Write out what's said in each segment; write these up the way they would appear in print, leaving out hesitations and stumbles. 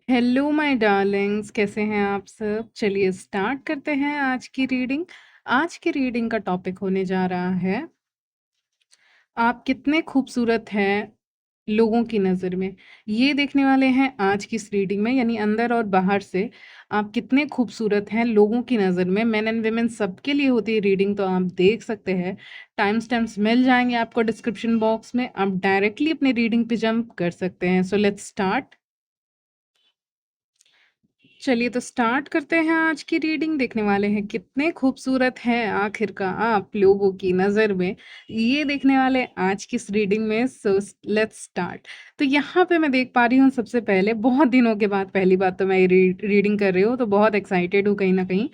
Hello my Darling's, कैसे हैं आप सब? चलिए स्टार्ट करते हैं आज की रीडिंग। आज की रीडिंग का टॉपिक होने जा रहा है, आप कितने खूबसूरत हैं लोगों की नज़र में। ये देखने वाले हैं आज की इस रीडिंग में, यानी अंदर और बाहर से आप कितने खूबसूरत हैं लोगों की नज़र में। मेन एंड वुमेन सबके लिए होती है रीडिंग, तो आप देख सकते हैं। टाइम स्टैम्प्स मिल जाएंगे आपको डिस्क्रिप्शन बॉक्स में, आप डायरेक्टली अपने रीडिंग पे जंप कर सकते हैं। So let's start. चलिए तो स्टार्ट करते हैं आज की रीडिंग। देखने वाले हैं कितने खूबसूरत हैं आखिर का आप लोगों की नज़र में, ये देखने वाले हैं आज की इस रीडिंग में। So let's start. तो यहाँ पे मैं देख पा रही हूँ, सबसे पहले बहुत दिनों के बाद पहली बात तो मैं ये रीडिंग कर रही हूँ, तो बहुत एक्साइटेड हूँ कहीं ना कहीं,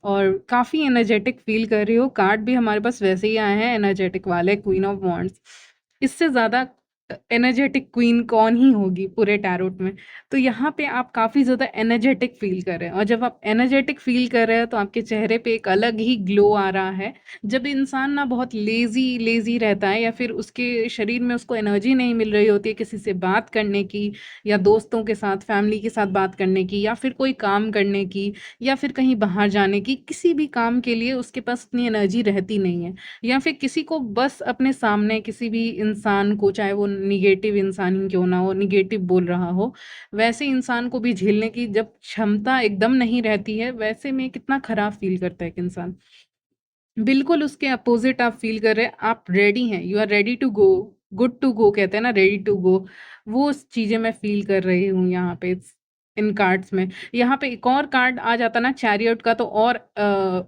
और काफ़ी एनर्जेटिक फील कर रही हूँ। कार्ड भी हमारे पास वैसे ही आए हैं एनर्जेटिक वाले, क्वीन ऑफ वॉन्ड्स। इससे ज़्यादा एनर्जेटिक क्वीन कौन ही होगी पूरे टैरोट में। तो यहाँ पे आप काफ़ी ज़्यादा एनर्जेटिक फील कर रहे हैं, और जब आप एनर्जेटिक फील कर रहे हैं तो आपके चेहरे पे एक अलग ही ग्लो आ रहा है। जब इंसान ना बहुत लेजी लेजी रहता है, या फिर उसके शरीर में उसको एनर्जी नहीं मिल रही होती है किसी से बात करने की, या दोस्तों के साथ फैमिली के साथ बात करने की, या फिर कोई काम करने की, या फिर कहीं बाहर जाने की, किसी भी काम के लिए उसके पास इतनी एनर्जी रहती नहीं है। या फिर किसी को बस अपने सामने किसी भी इंसान को, चाहे वो निगेटिव इंसान ही क्यों ना हो, निगेटिव बोल रहा हो, वैसे इंसान को भी झेलने की जब क्षमता एकदम नहीं रहती है, वैसे में कितना खराब फील करता है एक इंसान। बिल्कुल उसके अपोजिट आप फील कर रहे हैं, आप रेडी हैं, you are ready to go, good to go कहते हैं ना, रेडी टू गो। वो चीजें मैं फील कर रही हूँ यहाँ पे इन कार्ड्स में। यहाँ पे एक और कार्ड आ जाता ना चैरियट का, तो और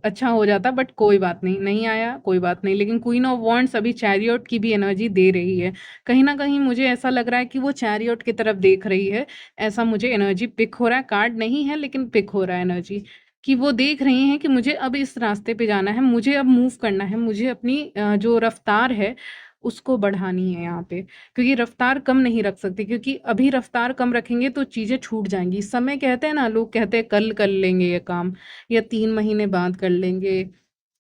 अच्छा हो जाता, बट कोई बात नहीं, नहीं आया कोई बात नहीं। लेकिन क्वीन ऑफ वॉन्ड्स अभी चैरियट की भी एनर्जी दे रही है। कहीं ना कहीं मुझे ऐसा लग रहा है कि वो चैरियट की तरफ देख रही है, ऐसा मुझे एनर्जी पिक हो रहा है। कार्ड नहीं है लेकिन पिक हो रहा है एनर्जी, कि वो देख रही हैं कि मुझे अब इस रास्ते पे जाना है, मुझे अब मूव करना है, मुझे अपनी जो रफ्तार है उसको बढ़ानी है यहाँ पे। क्योंकि रफ्तार कम नहीं रख सकती, क्योंकि अभी रफ्तार कम रखेंगे तो चीज़ें छूट जाएंगी। समय कहते हैं ना, लोग कहते हैं कल कर लेंगे ये काम, या 3 महीने बाद कर लेंगे,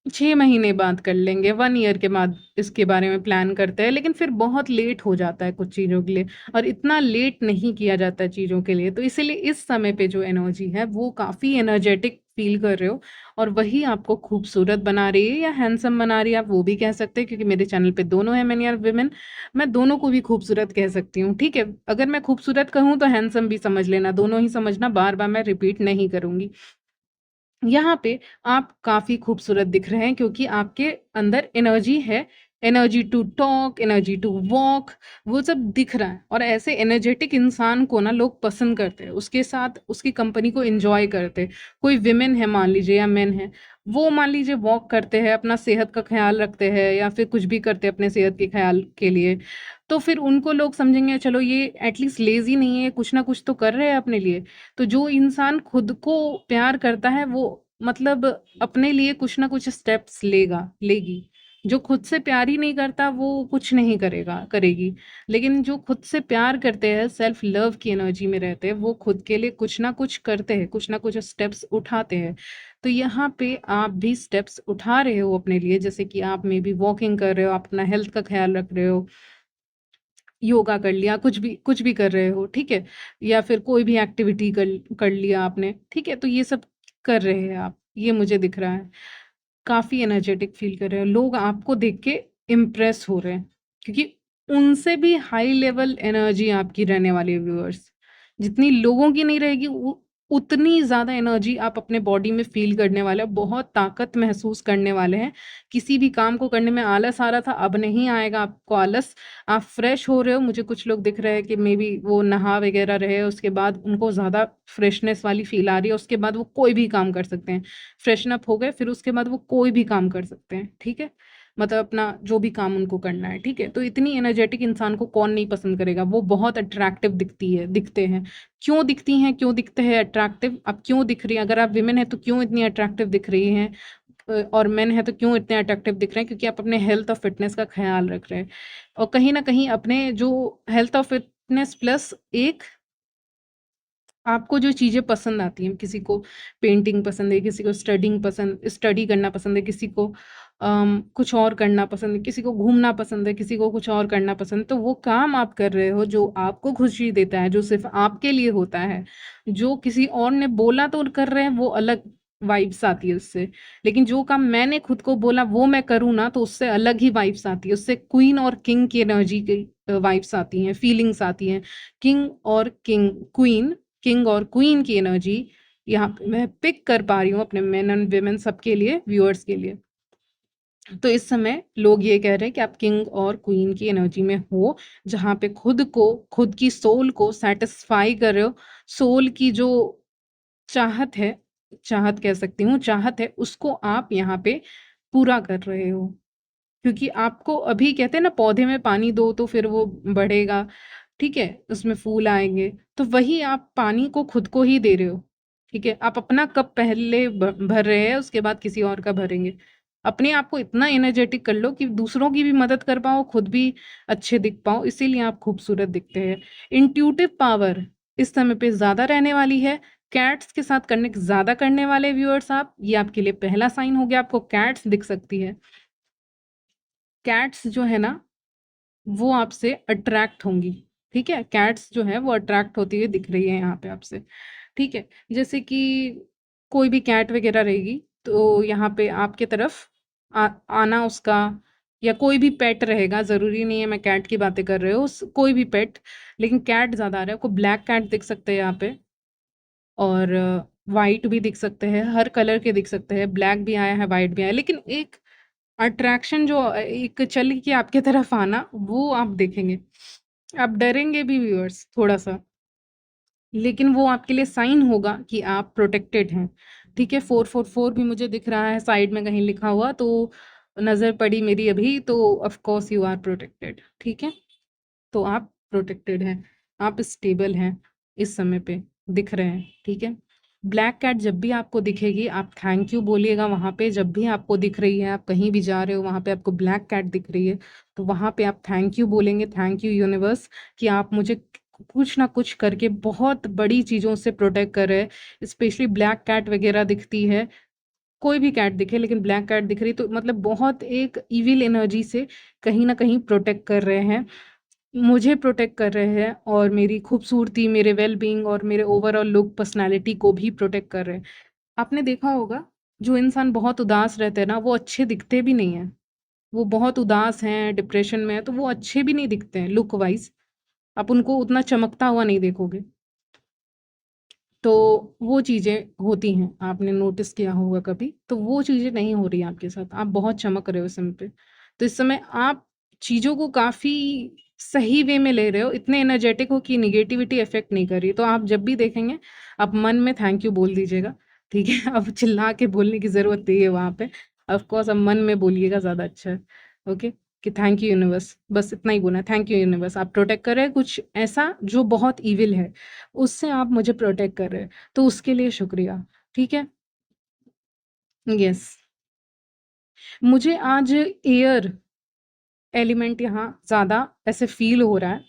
6 महीने बाद कर लेंगे, 1 ईयर के बाद इसके बारे में प्लान करते हैं, लेकिन फिर बहुत लेट हो जाता है कुछ चीज़ों के लिए। और इतना लेट नहीं किया जाता है चीज़ों के लिए, तो इसीलिए इस समय पे जो एनर्जी है वो काफ़ी एनर्जेटिक फील कर रहे हो, और वही आपको खूबसूरत बना रही है, या हैंडसम बना रही है, आप वो भी कह सकते हैं, क्योंकि मेरे चैनल पे दोनों है, मैन या विमेन। मैं दोनों को भी खूबसूरत कह सकती हूँ, ठीक है। अगर मैं खूबसूरत कहूँ तो हैंडसम भी समझ लेना, दोनों ही समझना, बार बार मैं रिपीट नहीं करूंगी। यहाँ पे आप काफ़ी खूबसूरत दिख रहे हैं, क्योंकि आपके अंदर एनर्जी है, energy to talk, energy to walk, वो सब दिख रहा है। और ऐसे एनर्जेटिक इंसान को ना लोग पसंद करते हैं, उसके साथ उसकी कंपनी को एंजॉय करते हैं। कोई विमेन है मान लीजिए, या मेन है, वो मान लीजिए वॉक करते हैं, अपना सेहत का ख्याल रखते हैं, या फिर कुछ भी करते हैं अपने सेहत के ख्याल के लिए, तो फिर उनको लोग समझेंगे चलो ये एटलीस्ट लेजी नहीं है, कुछ ना कुछ तो कर रहे हैं अपने लिए। तो जो इंसान खुद को प्यार करता है वो, मतलब अपने लिए कुछ ना कुछ स्टेप्स लेगा, लेगी। जो खुद से प्यार ही नहीं करता वो कुछ नहीं करेगा, करेगी। लेकिन जो खुद से प्यार करते हैं, सेल्फ लव की एनर्जी में रहते हैं, वो खुद के लिए कुछ ना कुछ करते हैं, कुछ ना कुछ स्टेप्स उठाते हैं। तो यहाँ पे आप भी स्टेप्स उठा रहे हो अपने लिए, जैसे कि आप में भी वॉकिंग कर रहे हो, आप अपना हेल्थ का ख्याल रख रहे हो, योगा कर लिया, कुछ भी कर रहे हो, ठीक है, या फिर कोई भी एक्टिविटी कर कर लिया आपने, ठीक है। तो ये सब कर रहे हैं आप, ये मुझे दिख रहा है। काफ़ी एनर्जेटिक फ़ील कर रहे हो, लोग आपको देख के इम्प्रेस हो रहे हैं, क्योंकि उनसे भी हाई लेवल एनर्जी आपकी रहने वाली है व्यूअर्स। जितनी लोगों की नहीं रहेगी उतनी ज़्यादा एनर्जी आप अपने बॉडी में फ़ील करने वाले हो, बहुत ताकत महसूस करने वाले हैं। किसी भी काम को करने में आलस आ रहा था, अब नहीं आएगा आपको आलस। आप फ्रेश हो रहे हो, मुझे कुछ लोग दिख रहे हैं कि मे बी वो नहा वगैरह रहे, उसके बाद उनको ज़्यादा फ्रेशनेस वाली फ़ील आ रही है, उसके बाद वो कोई भी काम कर सकते हैं। फ्रेशन अप हो गए, फिर उसके बाद वो कोई भी काम कर सकते हैं, ठीक है। मतलब अपना जो भी काम उनको करना है, ठीक है। तो इतनी एनर्जेटिक इंसान को कौन नहीं पसंद करेगा, वो बहुत अट्रैक्टिव दिखते हैं। क्यों दिखती हैं, क्यों दिखते हैं अट्रैक्टिव, अब क्यों दिख रही है? अगर आप विमेन है तो क्यों इतनी अट्रैक्टिव दिख रही हैं, और मेन है तो क्यों इतने अट्रैक्टिव दिख रहे हैं? क्योंकि आप अपने हेल्थ और फिटनेस का ख्याल रख रहे हैं, और कहीं ना कहीं अपने जो हेल्थ और फिटनेस प्लस एक आपको जो चीज़ें पसंद आती हैं, किसी को पेंटिंग पसंद है, किसी को स्टडी करना पसंद है, किसी को कुछ और करना पसंद है, किसी को घूमना पसंद है, किसी को कुछ और करना पसंद है, तो वो काम आप कर रहे हो जो आपको खुशी देता है, जो सिर्फ़ आपके लिए होता है। जो किसी और ने बोला तो कर रहे हैं, वो अलग वाइब्स आती है उससे। लेकिन जो काम मैंने खुद को बोला वो मैं करूँ ना, तो उससे अलग ही वाइब्स आती है। उससे क्वीन और किंग की एनर्जी की वाइब्स आती हैं, फीलिंग्स आती हैं। किंग और क्वीन की एनर्जी यहाँ पे मैं पिक कर पा रही हूँ अपने मेन एंड वुमेन सबके लिए, व्यूअर्स के लिए। तो इस समय लोग ये कह रहे हैं कि आप किंग और क्वीन की एनर्जी में हो, जहाँ पे खुद की सोल को सैटिस्फाई कर रहे हो। सोल की जो चाहत है, चाहत कह सकती हूँ, चाहत है, उसको आप यहाँ पे पूरा कर रहे हो। क्योंकि आपको अभी कहते हैं ना, पौधे में पानी दो तो फिर वो बढ़ेगा, ठीक है? उसमें फूल आएँगे, तो वही आप पानी को खुद को ही दे रहे हो, ठीक है? आप अपना कप पहले भर रहे हैं, उसके बाद किसी और का भरेंगे। अपने आप को इतना एनर्जेटिक कर लो कि दूसरों की भी मदद कर पाओ, खुद भी अच्छे दिख पाओ, इसीलिए आप खूबसूरत दिखते हैं। इंट्यूटिव पावर इस समय पे ज़्यादा रहने वाली है। कैट्स के साथ कनेक्ट ज़्यादा करने वाले व्यूअर्स आप, ये आपके लिए पहला साइन हो गया, आपको कैट्स दिख सकती है। कैट्स जो है ना, वो आपसे अट्रैक्ट होंगी, ठीक है? कैट्स जो है वो अट्रैक्ट होती हुई दिख रही है यहाँ पे आपसे, ठीक है? जैसे कि कोई भी कैट वगैरह रहेगी, तो यहाँ पे आपके तरफ आना उसका, या कोई भी पेट रहेगा, ज़रूरी नहीं है मैं कैट की बातें कर रही हूँ, कोई भी पेट, लेकिन कैट ज़्यादा आ रहा है। आपको ब्लैक कैट दिख सकते हैं यहाँ पे, और वाइट भी दिख सकते हैं, हर कलर के दिख सकते हैं, ब्लैक भी आया है, वाइट भी आया है, लेकिन एक अट्रैक्शन जो एक चल के आपके तरफ आना, वो आप देखेंगे। आप डरेंगे भी व्यूअर्स थोड़ा-सा, लेकिन वो आपके लिए साइन होगा कि आप प्रोटेक्टेड हैं, ठीक है? 444 भी मुझे दिख रहा है साइड में कहीं लिखा हुआ, तो नज़र पड़ी मेरी अभी, तो of course you are protected, ठीक है? तो आप प्रोटेक्टेड हैं, आप स्टेबल हैं, इस समय पे दिख रहे हैं, ठीक है? ब्लैक कैट जब भी आपको दिखेगी, आप थैंक यू बोलिएगा वहाँ पे, जब भी आपको दिख रही है, आप कहीं भी जा रहे हो, वहाँ पे आपको ब्लैक कैट दिख रही है, तो वहाँ पे आप थैंक यू बोलेंगे, थैंक यू यूनिवर्स कि आप मुझे कुछ ना कुछ करके बहुत बड़ी चीज़ों से प्रोटेक्ट कर रहे हैं। स्पेशली ब्लैक कैट वगैरह दिखती है, कोई भी कैट दिखे, लेकिन ब्लैक कैट दिख रही, तो मतलब बहुत एक इविल एनर्जी से कहीं न कहीं प्रोटेक्ट कर रहे हैं। मुझे प्रोटेक्ट कर रहे हैं, और मेरी खूबसूरती, मेरे वेल-बीइंग और मेरे ओवरऑल लुक, पर्सनैलिटी को भी प्रोटेक्ट कर रहे हैं। आपने देखा होगा, जो इंसान बहुत उदास रहते हैं ना, वो अच्छे दिखते भी नहीं हैं। वो बहुत उदास हैं, डिप्रेशन में हैं, तो वो अच्छे भी नहीं दिखते हैं लुक वाइज़। आप उनको उतना चमकता हुआ नहीं देखोगे। तो वो चीज़ें होती हैं, आपने नोटिस किया होगा कभी, तो वो चीज़ें नहीं हो रही हैं आपके साथ, आप बहुत चमक रहे हो इस समय पे। तो इस समय आप चीज़ों को काफ़ी सही वे में ले रहे हो, इतने एनर्जेटिक हो कि नेगेटिविटी इफ़ेक्ट नहीं कर रही है। तो आप जब भी देखेंगे, आप मन में थैंक यू बोल दीजिएगा, ठीक है? अब चिल्ला के बोलने की ज़रूरत नहीं है वहाँ पे, ऑफ़ कोर्स अब मन में बोलिएगा, ज़्यादा अच्छा है, ओके? कि थैंक यू यूनिवर्स, बस इतना ही बोलना है, थैंक यू यूनिवर्स, आप प्रोटेक्ट कर रहे हैं कुछ ऐसा जो बहुत ईविल है, उससे आप मुझे प्रोटेक्ट कर रहे हैं, तो उसके लिए शुक्रिया, ठीक है? यस। मुझे आज एयर एलिमेंट यहाँ ज़्यादा ऐसे फ़ील हो रहा है,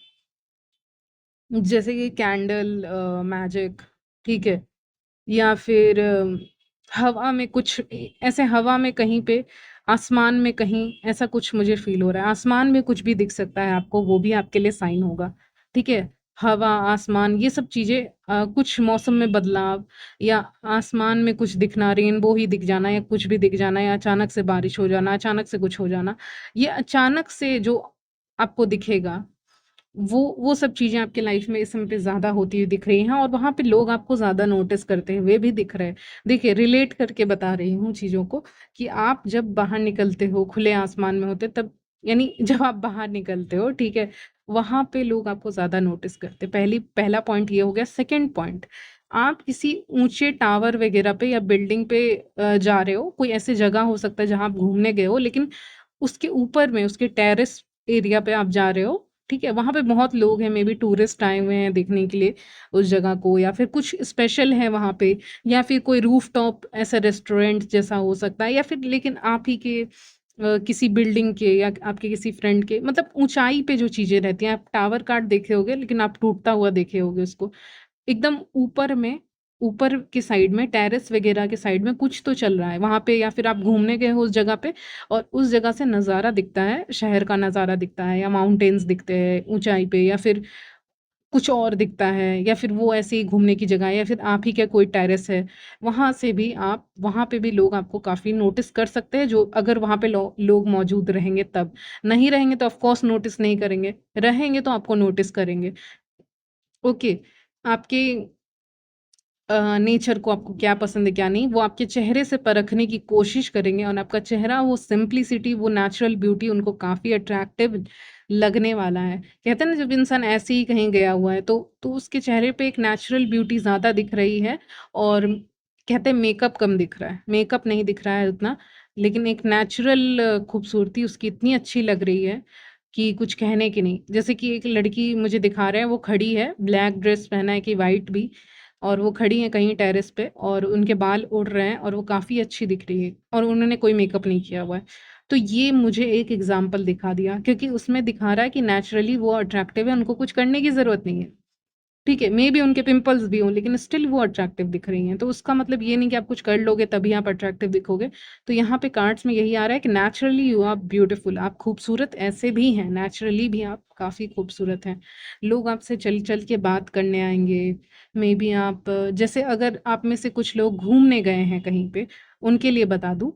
जैसे कि कैंडल मैजिक, ठीक है? या फिर हवा में कुछ ऐसे हवा में कहीं पे, आसमान में कहीं ऐसा कुछ मुझे फ़ील हो रहा है। आसमान में कुछ भी दिख सकता है आपको, वो भी आपके लिए साइन होगा, ठीक है? हवा, आसमान, ये सब चीज़ें, कुछ मौसम में बदलाव, या आसमान में कुछ दिखना, रेनबो ही दिख जाना, या कुछ भी दिख जाना, या अचानक से बारिश हो जाना, अचानक से कुछ हो जाना। ये अचानक से जो आपको दिखेगा, वो सब चीज़ें आपकी लाइफ में इस समय पे ज़्यादा होती हुई दिख रही हैं, और वहाँ पे लोग आपको ज़्यादा नोटिस करते हुए भी दिख रहे हैं। देखिए, रिलेट करके बता रही हूँ चीज़ों को, कि आप जब बाहर निकलते हो, खुले आसमान में होते, तब यानी जब आप बाहर निकलते हो, ठीक है? वहाँ पे लोग आपको ज़्यादा नोटिस करते हैं। पहला पॉइंट ये हो गया। सेकंड पॉइंट, आप किसी ऊँचे टावर वगैरह पे या बिल्डिंग पे जा रहे हो, कोई ऐसी जगह हो सकता है जहाँ आप घूमने गए हो, लेकिन उसके ऊपर में, उसके टेरेस एरिया पे आप जा रहे हो, ठीक है? वहाँ पे बहुत लोग हैं, मे बी टूरिस्ट आए हुए हैं देखने के लिए उस जगह को, या फिर कुछ स्पेशल है वहाँ पे, या फिर कोई रूफटॉप ऐसा रेस्टोरेंट जैसा हो सकता है, या फिर लेकिन आप ही के किसी बिल्डिंग के, या आपके किसी फ्रेंड के, मतलब ऊँचाई पे जो चीज़ें रहती हैं, आप टावर कार्ड देखे होंगे, लेकिन आप टूटता हुआ देखे होंगे उसको। एकदम ऊपर के साइड में टेरेस वगैरह के साइड में कुछ तो चल रहा है वहाँ पे, या फिर आप घूमने गए हो उस जगह पे और उस जगह से नज़ारा दिखता है, शहर का नज़ारा दिखता है या माउंटेन्स दिखते हैं ऊँचाई पे, या फिर कुछ और दिखता है, या फिर वो ऐसे ही घूमने की जगह है, या फिर आप ही का कोई टेरेस है, वहाँ से भी आप वहाँ पे भी लोग आपको काफ़ी नोटिस कर सकते हैं, जो अगर वहाँ पे लोग मौजूद रहेंगे तब। नहीं रहेंगे तो ऑफ कोर्स नोटिस नहीं करेंगे, रहेंगे तो आपको नोटिस करेंगे। ओके, आपके नेचर को आपको क्या पसंद है क्या नहीं, वो आपके चेहरे से परखने की कोशिश करेंगे और आपका चेहरा वो सिंप्लिसिटी, वो नेचुरल ब्यूटी उनको काफ़ी अट्रैक्टिव लगने वाला है। कहते हैं ना जब इंसान ऐसे ही कहीं गया हुआ है तो उसके चेहरे पे एक नेचुरल ब्यूटी ज़्यादा दिख रही है, और कहते हैं मेकअप कम दिख रहा है, मेकअप नहीं दिख रहा है उतना, लेकिन एक नेचुरल खूबसूरती उसकी इतनी अच्छी लग रही है कि कुछ कहने की नहीं। जैसे कि एक लड़की मुझे दिखा रहे हैं, वो खड़ी है, ब्लैक ड्रेस पहना है कि व्हाइट भी, और वो खड़ी हैं कहीं टेरेस पे और उनके बाल उड़ रहे हैं और वो काफ़ी अच्छी दिख रही है और उन्होंने कोई मेकअप नहीं किया हुआ है। तो ये मुझे एक एग्ज़ाम्पल दिखा दिया, क्योंकि उसमें दिखा रहा है कि नेचुरली वो अट्रैक्टिव है, उनको कुछ करने की ज़रूरत नहीं है। ठीक है, मेबी उनके पिंपल्स भी हों, लेकिन स्टिल वो अट्रैक्टिव दिख रही हैं। तो उसका मतलब ये नहीं कि आप कुछ कर लोगे तभी आप अट्रैक्टिव दिखोगे। तो यहाँ पे कार्ड्स में यही आ रहा है कि नेचुरली यू आर ब्यूटीफुल, आप खूबसूरत ऐसे भी हैं, नेचुरली भी आप काफ़ी खूबसूरत हैं। लोग आपसे चल-चल के बात करने आएँगे, मेबी आप जैसे अगर आप में से कुछ लोग घूमने गए हैं कहीं पे, उनके लिए बता दूँ,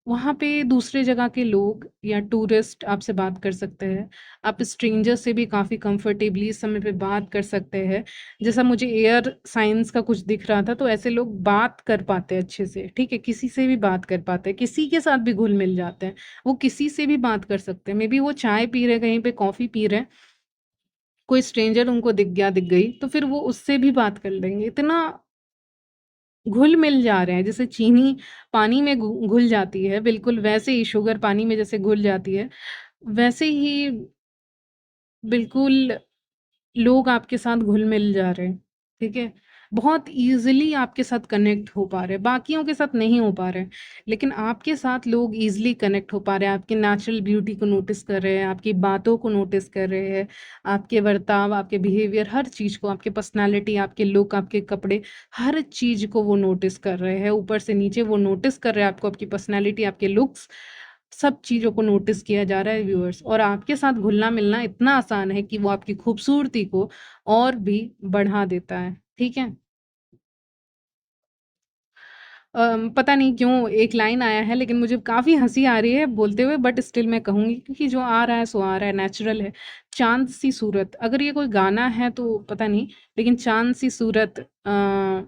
वहाँ पे दूसरे जगह के लोग या टूरिस्ट आपसे बात कर सकते हैं। आप स्ट्रेंजर से भी काफ़ी कंफर्टेबली इस समय पे बात कर सकते हैं। जैसा मुझे एयर साइंस का कुछ दिख रहा था, तो ऐसे लोग बात कर पाते हैं अच्छे से, ठीक है? किसी से भी बात कर पाते हैं, किसी के साथ भी घुल-मिल जाते हैं। वो किसी से भी बात कर सकते हैं। मेबी वो चाय पी रहे हैं कहीं पे, कॉफ़ी पी रहे हैं, कोई स्ट्रेंजर उनको दिख गया, दिख गई, तो फिर वो उससे भी बात कर लेंगे। इतना घुल-मिल जा रहे हैं, जैसे चीनी पानी में घुल जाती है, बिल्कुल वैसे ही शुगर पानी में जैसे घुल जाती है, वैसे ही बिल्कुल लोग आपके साथ घुल-मिल जा रहे हैं, ठीक है? बहुत ईज़िली आपके साथ कनेक्ट हो पा रहे हैं, बाकियों के साथ नहीं हो पा रहे हैं, लेकिन आपके साथ लोग ईज़िली कनेक्ट हो पा रहे हैं, आपकी नेचुरल ब्यूटी को नोटिस कर रहे हैं, आपकी बातों को नोटिस कर रहे हैं, आपके बर्ताव, आपके बिहेवियर, हर चीज़ को, आपकी पर्सनैलिटी, आपके लुक, आपके कपड़े, हर चीज़ को वो नोटिस कर रहे हैं, ऊपर से नीचे वो नोटिस कर रहे हैं आपको, आपकी पर्सनैलिटी, आपके लुक्स, सब चीज़ों को नोटिस किया जा रहा है व्यूअर्स, और आपके साथ घुलना-मिलना इतना आसान है कि वो आपकी खूबसूरती को और भी बढ़ा देता है, ठीक है? पता नहीं क्यों एक लाइन आया है, लेकिन मुझे काफ़ी हँसी आ रही है बोलते हुए, बट स्टिल मैं कहूँगी क्योंकि जो आ रहा है सो आ रहा है, नेचुरल है। चाँद सी सूरत, अगर ये कोई गाना है तो पता नहीं, लेकिन चाँद सी सूरत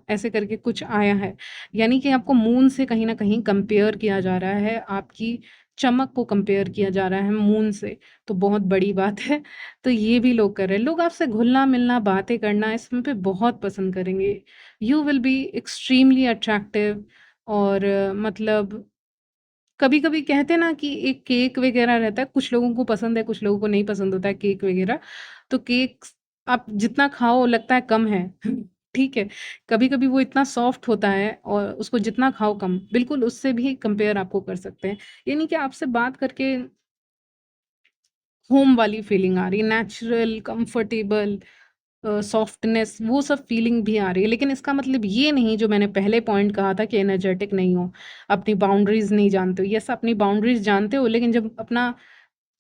ऐसे करके कुछ आया है। यानी कि आपको मून से कहीं न कहीं कंपेयर किया जा रहा है, आपकी चमक को कंपेयर किया जा रहा है मून से, तो बहुत बड़ी बात है। तो ये भी लोग कर रहे हैं। लोग आपसे घुलना-मिलना, बातें करना इसमें पे बहुत पसंद करेंगे। You will be extremely attractive, और मतलब कभी-कभी कहते हैं ना कि एक केक वगैरह रहता है, कुछ लोगों को पसंद है, कुछ लोगों को नहीं पसंद होता है केक वगैरह, तो केक्स आप जितना खाओ लगता है कम है, ठीक है? कभी-कभी वो इतना सॉफ्ट होता है और उसको जितना खाओ कम, बिल्कुल उससे भी कंपेयर आपको कर सकते हैं। यानी कि आपसे बात करके होम वाली फीलिंग आ रही है, नेचुरल, कंफर्टेबल, सॉफ्टनेस, वो सब फीलिंग भी आ रही है। लेकिन इसका मतलब ये नहीं, जो मैंने पहले पॉइंट कहा था कि एनर्जेटिक नहीं हो, अपनी बाउंड्रीज़ नहीं जानते हो। यस, अपनी बाउंड्रीज़ जानते हो, लेकिन जब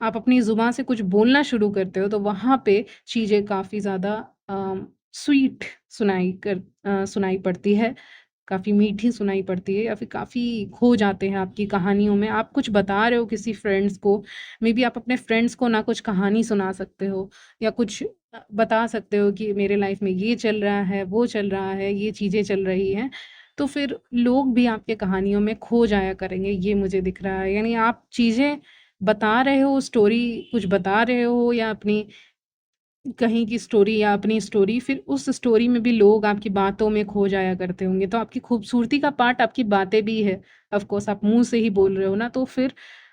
आप अपनी ज़ुबान से कुछ बोलना शुरू करते हो, तो वहाँ पे चीज़ें काफ़ी ज़्यादा स्वीट सुनाई पड़ती है, काफ़ी मीठी सुनाई पड़ती है, या फिर काफ़ी खो जाते हैं आपकी कहानियों में। आप कुछ बता रहे हो किसी फ्रेंड्स को, मेबी आप अपने फ्रेंड्स को ना कुछ कहानी सुना सकते हो, या कुछ बता सकते हो कि मेरे लाइफ में ये चल रहा है, वो चल रहा है, ये चीज़ें चल रही हैं। तो फिर लोग भी आपके कहानियों में खो जाया करेंगे, ये मुझे दिख रहा है। यानी आप चीज़ें बता रहे हो, स्टोरी कुछ बता रहे हो, या अपनी कहीं की स्टोरी या अपनी स्टोरी, फिर उस स्टोरी में भी लोग आपकी बातों में खो जाया करते होंगे। तो आपकी खूबसूरती का पार्ट आपकी बातें भी है। ऑफ़ कोर्स आप मुँह से ही बोल रहे हो ना, तो फिर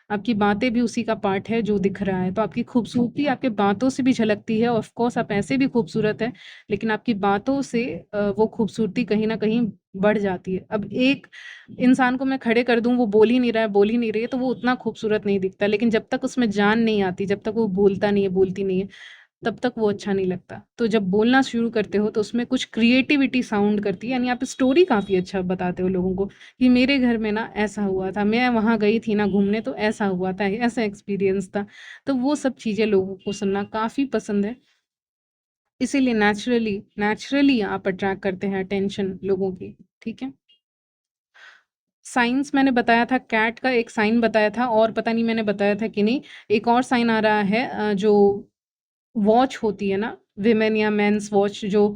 आपकी बातें भी उसी का पार्ट है जो दिख रहा है। तो आपकी खूबसूरती आपके बातों से भी झलकती है। ऑफ़ कोर्स आप ऐसे भी खूबसूरत हैं, लेकिन आपकी बातों से वो खूबसूरती कहीं न कहीं बढ़ जाती है। अब एक इंसान को मैं खड़े कर दूँ, वो बोल ही नहीं रहा है, बोल ही नहीं रही है, तो वो उतना खूबसूरत नहीं दिखता। लेकिन जब तक उसमें जान नहीं आती, जब तक वो बोलता नहीं है, बोलती नहीं है, तब तक वो अच्छा नहीं लगता। तो जब बोलना शुरू करते हो तो उसमें कुछ क्रिएटिविटी साउंड करती है, यानी आप स्टोरी काफ़ी अच्छा बताते हो लोगों को कि मेरे घर में ना ऐसा हुआ था, मैं वहाँ गई थी ना घूमने तो ऐसा हुआ था, ऐसा एक्सपीरियंस था। तो वो सब चीज़ें लोगों को सुनना काफ़ी पसंद है। इसीलिए नेचुरली नेचुरली आप अट्रैक्ट करते हैं अटेंशन लोगों की, ठीक है? साइंस मैंने बताया था, कैट का एक साइन बताया था और पता नहीं मैंने बताया था कि नहीं, एक और साइन आ रहा है जो वॉच होती है ना, विमेन या मेंस वॉच जो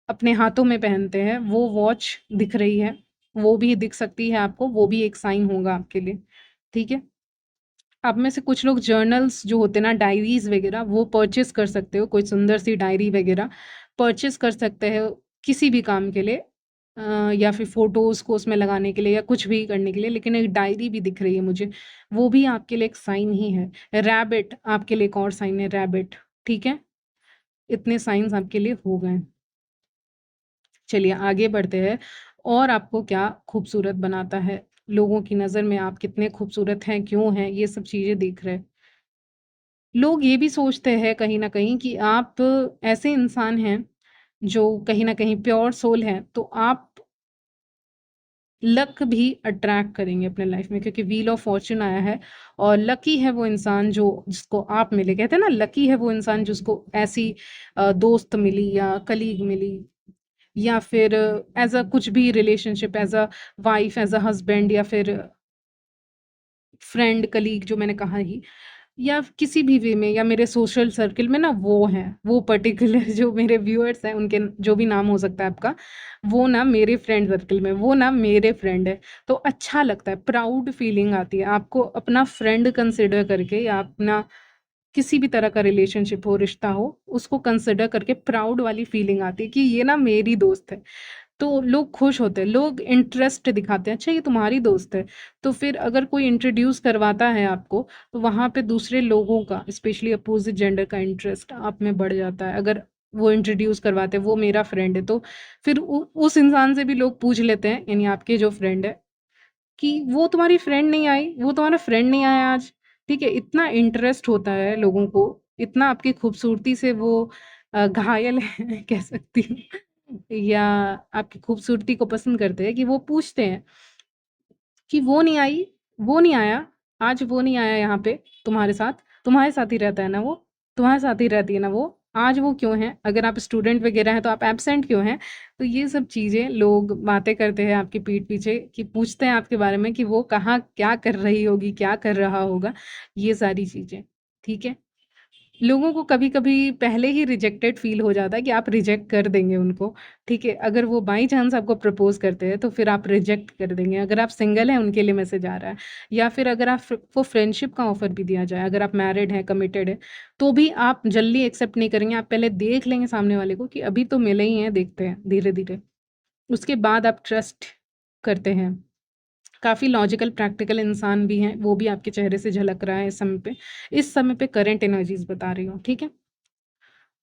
अपने हाथों में पहनते हैं, वो वॉच दिख रही है, वो भी दिख सकती है आपको, वो भी एक साइन होगा आपके लिए, ठीक है? आप में से कुछ लोग जर्नल्स जो होते हैं ना, डायरीज़ वगैरह, वो परचेज़ कर सकते हो, कोई सुंदर सी डायरी वगैरह परचेज़ कर सकते हो किसी भी काम के लिए, या फिर फ़ोटोज़ को उसमें लगाने के लिए या कुछ भी करने के लिए, लेकिन एक डायरी भी दिख रही है मुझे, वो भी आपके लिए एक साइन ही है। रैबिट आपके लिए एक और साइन है, रैबिट, ठीक है? इतने साइन्स आपके लिए हो गए। चलिए आगे बढ़ते हैं, और आपको क्या खूबसूरत बनाता है? लोगों की नज़र में आप कितने खूबसूरत हैं, क्यों हैं, ये सब चीज़ें देख रहे हैं। लोग ये भी सोचते हैं कहीं न कहीं कि आप ऐसे इंसान हैं, जो कहीं न कहीं प्योर सोल हैं, तो आप लक भी अट्रैक्ट करेंगे अपने लाइफ में, क्योंकि व्हील ऑफ फॉर्च्यून आया है और लकी है वो इंसान जो जिसको आप मिले। कहते हैं ना, लकी है वो इंसान जिसको ऐसी दोस्त मिली या कलीग मिली या फिर एज़ अ कुछ भी relationship, as a wife, as a husband या फिर फ्रेंड, कलीग जो मैंने कहा ही, या किसी भी वे में, या मेरे सोशल सर्कल में ना वो हैं, वो पर्टिकुलर जो मेरे व्यूअर्स हैं, उनके जो भी नाम हो सकता है आपका, वो ना मेरे फ्रेंड सर्कल में, वो ना मेरे फ्रेंड है। तो अच्छा लगता है, प्राउड फीलिंग आती है आपको अपना फ्रेंड कंसिडर करके, या अपना किसी भी तरह का रिलेशनशिप हो, रिश्ता हो, उसको कंसिडर करके प्राउड वाली फीलिंग आती है कि ये ना मेरी दोस्त है। तो लोग खुश होते हैं, लोग इंटरेस्ट दिखाते हैं, अच्छा ये तुम्हारी दोस्त है। तो फिर अगर कोई इंट्रोड्यूस करवाता है आपको, तो वहाँ पे दूसरे लोगों का, स्पेशली अपोजिट जेंडर का इंटरेस्ट आप में बढ़ जाता है। अगर वो इंट्रोड्यूस करवाते हैं, वो मेरा फ्रेंड है, तो फिर उस इंसान से भी लोग पूछ लेते हैं, यानी आपके जो फ्रेंड है, कि वो तुम्हारी फ्रेंड नहीं आई, वो तुम्हारा फ्रेंड नहीं आया आज, ठीक है? इतना इंटरेस्ट होता है लोगों को, इतना आपकी खूबसूरती से वो घायल है कह सकती हूँ, या आपकी खूबसूरती को पसंद करते हैं कि वो पूछते हैं कि वो नहीं आई, वो नहीं आया, आज वो नहीं आया यहाँ पे तुम्हारे साथ ही रहता है ना वो, तुम्हारे साथ ही रहती है ना वो, आज वो क्यों है? अगर आप स्टूडेंट वगैरह हैं तो आप एब्सेंट क्यों हैं? तो ये सब चीज़ें लोग बातें करते हैं आपकी पीठ पीछे, कि पूछते हैं आपके बारे में कि वो कहाँ क्या कर रही होगी, क्या कर रहा होगा, ये सारी चीज़ें, ठीक है? लोगों को कभी-कभी पहले ही रिजेक्टेड फ़ील हो जाता है कि आप रिजेक्ट कर देंगे उनको, ठीक है? अगर वो बाई चांस आपको प्रपोज़ करते हैं, तो फिर आप रिजेक्ट कर देंगे। अगर आप सिंगल हैं, उनके लिए मैसेज आ रहा है, या फिर अगर आप को फ्रेंडशिप का ऑफ़र भी दिया जाए, अगर आप मैरिड हैं, कमिटेड हैं, तो भी आप जल्दी एक्सेप्ट नहीं करेंगे। आप पहले देख लेंगे सामने वाले को कि अभी तो मिले ही हैं, देखते हैं धीरे-धीरे। उसके बाद आप ट्रस्ट करते हैं। काफ़ी लॉजिकल प्रैक्टिकल इंसान भी हैं, वो भी आपके चेहरे से झलक रहा है इस समय पे। इस समय पे करंट एनर्जीज़ बता रही हूँ, ठीक है?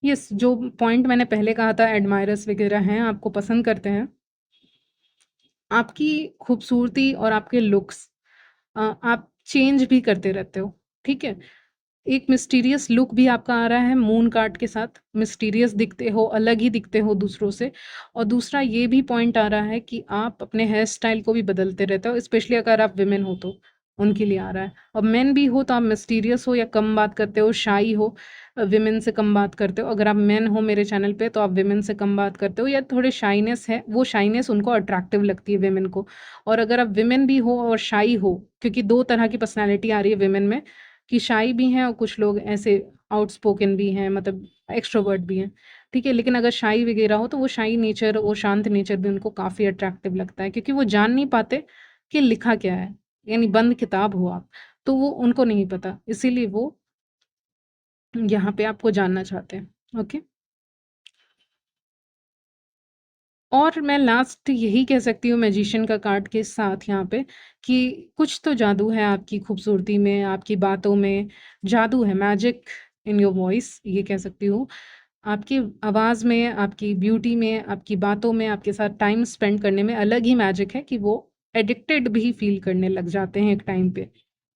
यस, जो पॉइंट मैंने पहले कहा था, एडमायरर्स वगैरह हैं, आपको पसंद करते हैं। आपकी खूबसूरती और आपके लुक्स आप चेंज भी करते रहते हो, ठीक है? एक मिस्टीरियस लुक भी आपका आ रहा है मून कार्ड के साथ, मिस्टीरियस दिखते हो, अलग ही दिखते हो दूसरों से। और दूसरा ये भी पॉइंट आ रहा है कि आप अपने हेयर स्टाइल को भी बदलते रहते हो, स्पेशली अगर आप विमेन हो तो, उनके लिए आ रहा है। और मेन भी हो तो आप मिस्टीरियस हो या कम बात करते हो, शाई हो, विमेन से कम बात करते हो। अगर आप मेन हो मेरे चैनल पे तो आप विमेन से कम बात करते हो, या थोड़े शाइनेस है, वो शाइनेस उनको अट्रैक्टिव लगती है विमेन को। और अगर आप विमेन भी हो और शाई हो, क्योंकि 2 तरह की पर्सनैलिटी आ रही है विमेन में, कि शाई भी हैं और कुछ लोग ऐसे आउटस्पोकन भी हैं, मतलब एक्सट्रोवर्ट भी हैं, ठीक है? लेकिन अगर शाई वगैरह हो तो वो शाई नेचर, वो शांत नेचर भी उनको काफ़ी अट्रैक्टिव लगता है, क्योंकि वो जान नहीं पाते कि लिखा क्या है, यानी बंद किताब हो आप, तो वो उनको नहीं पता, इसीलिए वो यहाँ पे आपको जानना चाहते हैं, ओके? और मैं लास्ट यही कह सकती हूँ मैजिशियन का कार्ड के साथ यहाँ पे, कि कुछ तो जादू है आपकी खूबसूरती में, आपकी बातों में जादू है, मैजिक इन योर वॉइस, ये कह सकती हूँ। आपकी आवाज़ में, आपकी ब्यूटी में, आपकी बातों में, आपके साथ टाइम स्पेंड करने में अलग ही मैजिक है, कि वो एडिक्टेड भी फ़ील करने लग जाते हैं एक टाइम पे,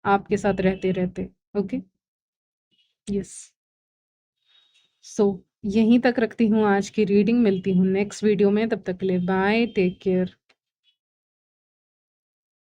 आपके साथ रहते-रहते। ओके? यस। सो यहीं तक रखती हूँ आज की रीडिंग, मिलती हूँ नेक्स्ट वीडियो में, तब तक के लिए बाय, टेक केयर।